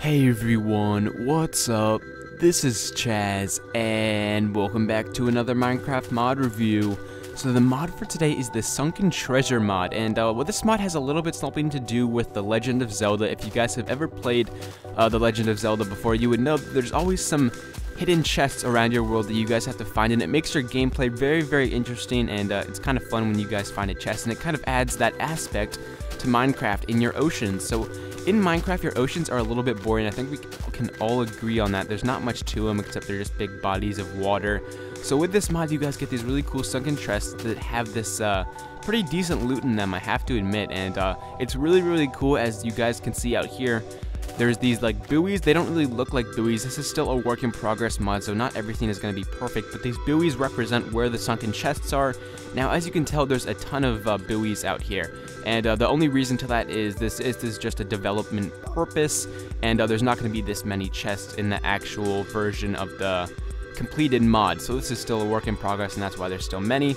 Hey everyone, what's up? This is Chaz, and welcome back to another Minecraft mod review. So the mod for today is the Sunken Treasure mod, and what this mod has a little bit something to do with The Legend of Zelda. If you guys have ever played The Legend of Zelda before, you would know that there's always some hidden chests around your world that you guys have to find, and it makes your gameplay very, very interesting, and it's kind of fun when you guys find a chest, and it kind of adds that aspect to Minecraft in your oceans. So in Minecraft, your oceans are a little bit boring. I think we can all agree on that. There's not much to them except they're just big bodies of water. So with this mod, you guys get these really cool sunken chests that have this pretty decent loot in them, I have to admit, and it's really, really cool. As you guys can see out here, there's these like buoys. They don't really look like buoys. This is still a work in progress mod, so not everything is going to be perfect, but these buoys represent where the sunken chests are. Now, as you can tell, there's a ton of buoys out here, and the only reason to that is this is just a development purpose, and there's not going to be this many chests in the actual version of the completed mod, so this is still a work in progress, and that's why there's still many.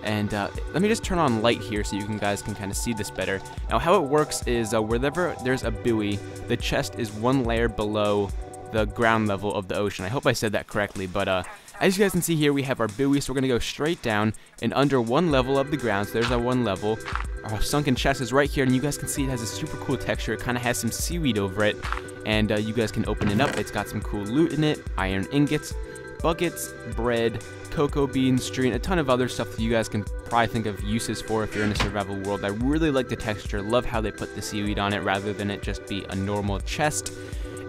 And let me just turn on light here so you guys can kind of see this better. Now, how it works is wherever there's a buoy, the chest is one layer below the ground level of the ocean. I hope I said that correctly, but as you guys can see here, we have our buoy, so we're going to go straight down and under one level of the ground. So there's our one level. Our sunken chest is right here, and you guys can see it has a super cool texture. It kind of has some seaweed over it, and you guys can open it up. It's got some cool loot in it: iron ingots, buckets, bread, cocoa beans, string, a ton of other stuff that you guys can probably think of uses for if you're in a survival world. I really like the texture, love how they put the seaweed on it rather than it just be a normal chest.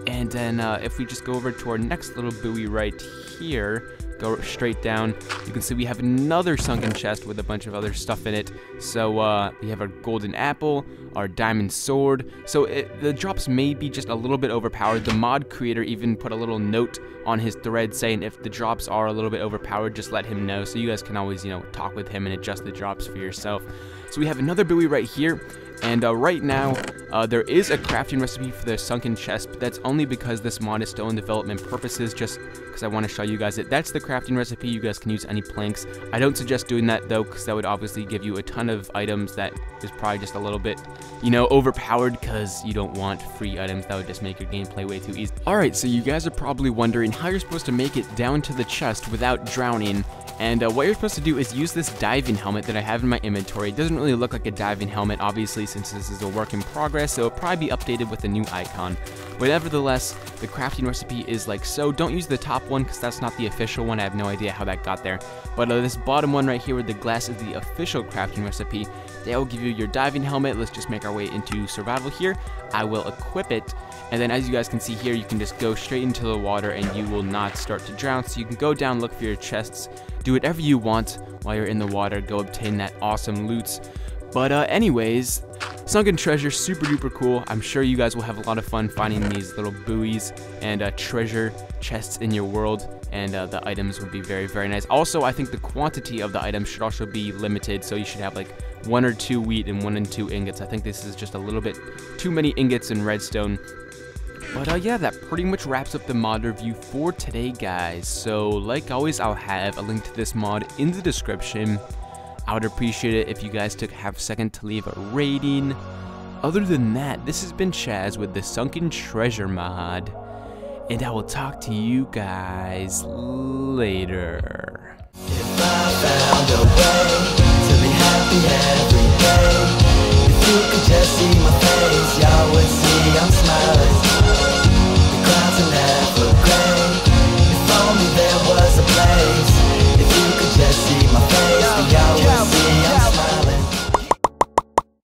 And then if we just go over to our next little buoy right here, go straight down, you can see we have another sunken chest with a bunch of other stuff in it. So we have our golden apple, our diamond sword. So the drops may be just a little bit overpowered. The mod creator even put a little note on his thread saying if the drops are a little bit overpowered, just let him know. So you guys can always, talk with him and adjust the drops for yourself. So we have another buoy right here. And right now, there is a crafting recipe for the sunken chest, but that's only because this mod is still in development purposes, just because I want to show you guys it. That's the crafting recipe. You guys can use any planks. I don't suggest doing that, though, because that would obviously give you a ton of items that is probably just a little bit, overpowered, because you don't want free items. That would just make your gameplay way too easy. Alright, so you guys are probably wondering how you're supposed to make it down to the chest without drowning. And what you're supposed to do is use this diving helmet that I have in my inventory. It doesn't really look like a diving helmet, obviously, since this is a work in progress, so it'll probably be updated with a new icon. But nevertheless, the crafting recipe is like so. Don't use the top one because that's not the official one. I have no idea how that got there. But this bottom one right here with the glass is the official crafting recipe. That will give you your diving helmet. Let's just make our way into survival here. I will equip it. And then as you guys can see here, you can just go straight into the water and you will not start to drown. So you can go down, look for your chests, do whatever you want while you're in the water, go obtain that awesome loot. But anyways, sunken treasure, super duper cool. I'm sure you guys will have a lot of fun finding these little buoys and treasure chests in your world, and the items would be very, very nice. Also, I think the quantity of the items should also be limited, so you should have like 1 or 2 wheat and 1 and 2 ingots. I think this is just a little bit too many ingots and redstone. But yeah, that pretty much wraps up the mod review for today, guys. So like always, I'll have a link to this mod in the description. I would appreciate it if you guys took half a second to leave a rating. Other than that, this has been Chaz with the Sunken Treasure mod, and I will talk to you guys later. If I found a way to be happy